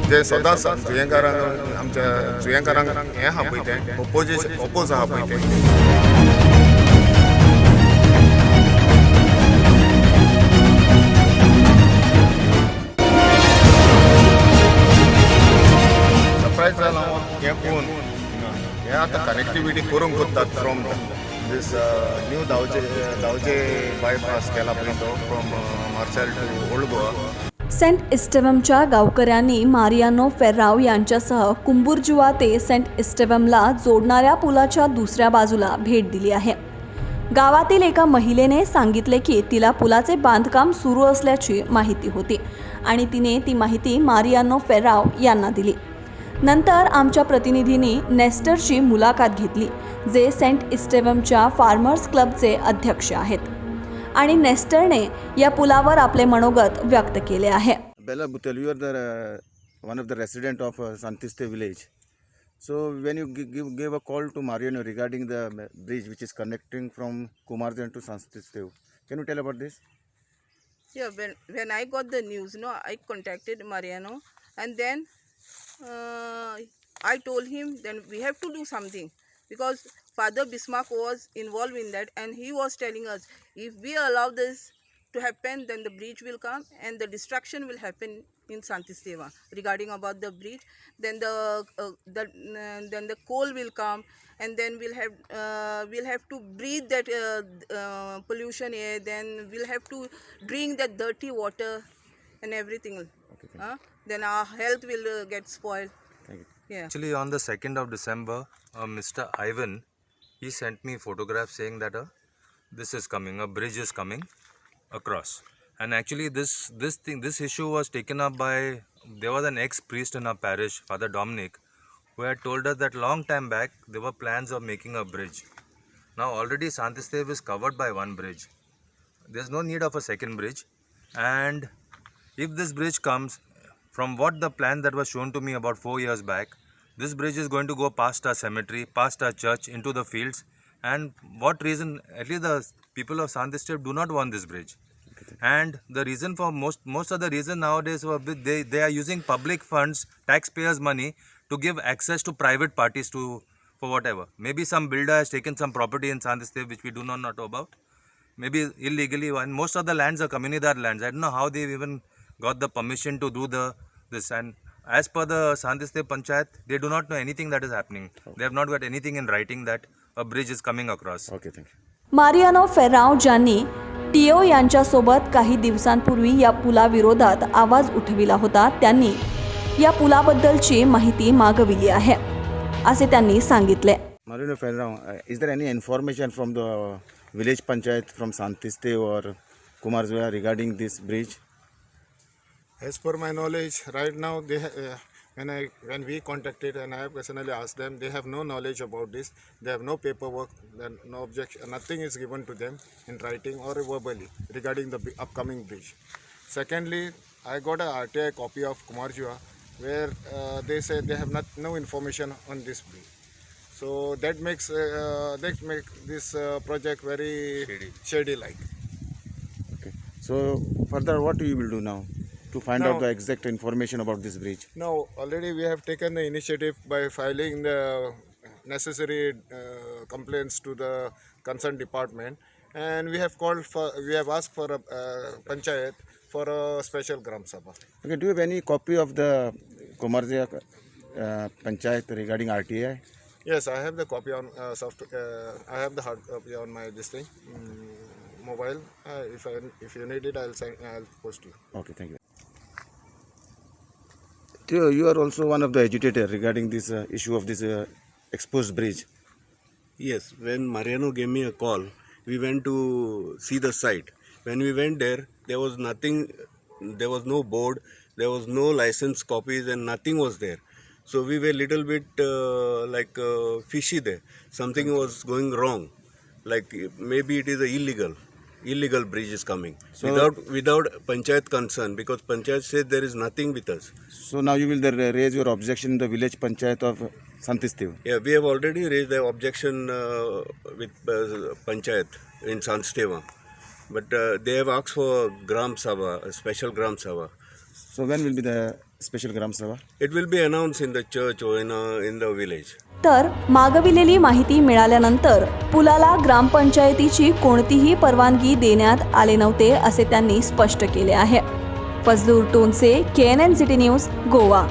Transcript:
जे सदांच जुयेंकारांक आमच्या जुयेंकारांक हें आहा पळय तें ओपोज आहा पळय तें सरप्रायज जाला हांव हें पळोवन हें आतां कनेक्टिविटी करूंक कोत्तात from this new Dauji bypass केला पळय तो from Marcel to old Goa. Saint इस्टेवमच्या गावकऱ्यांनी मारियानो फेर्राव यांच्यासह कुंबुर्जुआ ते सेंट इस्टेवमला जोडणाऱ्या पुलाच्या दुसऱ्या बाजूला भेट दिली आहे. गावातील एका महिलेने सांगितले की तिला पुलाचे बांधकाम सुरू असल्याची माहिती होती आणि तिने ती माहिती मारियानो फेर्राव यांना दिली. नंतर आमच्या प्रतिनिधींनी नेस्टरची मुलाखत घेतली, जे सेंट इस्टेवमच्या फार्मर्स क्लबचे अध्यक्ष आहेत, आणि नेस्टरने या पुलावर आपले मनोगत व्यक्त केले आहे. Bella Butel, you are one of the resident of Santiste village. So when you gave a call to Mariano regarding the bridge which is connecting from Kumarjan to Santiste, can you tell about this? Yeah, when I got the news, I contacted Mariano, and then I told him then we have to do something, because Father Bismarck was involved in that, and he was telling us if we allow this to happen, then the bridge will come and the destruction will happen in Santisteva. Regarding about the bridge, then the coal will come, and then we'll have to breathe that pollution air. Then we'll have to drink that dirty water and everything. Okay, then our health will get spoiled. thank you. Yeah. Actually, on the 2nd of December, Mr. Ivan, he sent me photographs saying that this is coming, a bridge is coming across. And actually, this issue was taken up by, there was an ex-priest in our parish, Father Dominic, who had told us that long time back there were plans of making a bridge. Now already Santistev is covered by one bridge. There's no need of a second bridge. And if this bridge comes, from what the plan that was shown to me about 4 years back, this bridge is going to go past our cemetery, past our church, into the fields. And what reason, at least the people of Santistev do not want this bridge. And the reason for most of the reason nowadays, they are using public funds, taxpayers' money, to give access to private parties for whatever. Maybe some builder has taken some property in Santistev which we do not know about. Maybe illegally, and most of the lands are communidad lands. I don't know how they've even got the permission to do this. And as per the Santiste Panchayat, they do not know anything that is happening. They have not got anything in writing that a bridge is coming across. Okay, thank you. Mariano फेर्राव ज्यांनी TO यांच्यासोबत काही दिवसांपूर्वी या पुलाविरोधात आवाज उठविला होता, त्यांनी या पुलाबद्दलची माहिती मागविली आहे, असे त्यांनी सांगितले. Mariano Ferrao, is there any information from the village panchayat from Santiste or Kumarzuya regarding this bridge? As per my knowledge, right now when we contacted and I have personally asked them, they have no knowledge about this. They have no paperwork, then no objection, nothing is given to them in writing or verbally regarding the upcoming bridge. Secondly, I got a RTI copy of Kumarjua where they say they have no information on this bridge. So that makes this project very shady like. Okay. So further, what you will do now to find Now- out the exact information about this bridge? No, already we have taken the initiative by filing the necessary complaints to the concerned department, and we have asked for a panchayat for a special gram sabha. Okay. Do you have any copy of the Kumarzuya panchayat regarding RTI? Yes, I have the copy on I have the hard copy on my mobile. If you need it, I'll post you. Okay, thank you. Theo, you are also one of the agitators regarding this issue of this exposed bridge. Yes, when Mariano gave me a call, we went to see the site. When we went there, there was nothing, there was no board, there was no license copies, and nothing was there. So we were little bit fishy there. Something was going wrong. Like maybe it is illegal bridge is coming. So without panchayat concern, because panchayat says there is nothing with us. So now you will raise your objection in the village panchayat of Santistev. Yeah, we have already raised the objection with panchayat in Sansteva, but they have asked for Gram Sabha, a special Gram Sabha. So when will be the special Gram Sabha? It will be announced in the church or in the village. तर मागविलेली माहिती मिळाल्यानंतर पुलाला ग्रामपंचायतीची कोणतीही परवानगी देण्यात आले नव्हते असे त्यांनी स्पष्ट केले आहे. फजलूर टोनसे, KNN सिटी न्यूज, गोवा.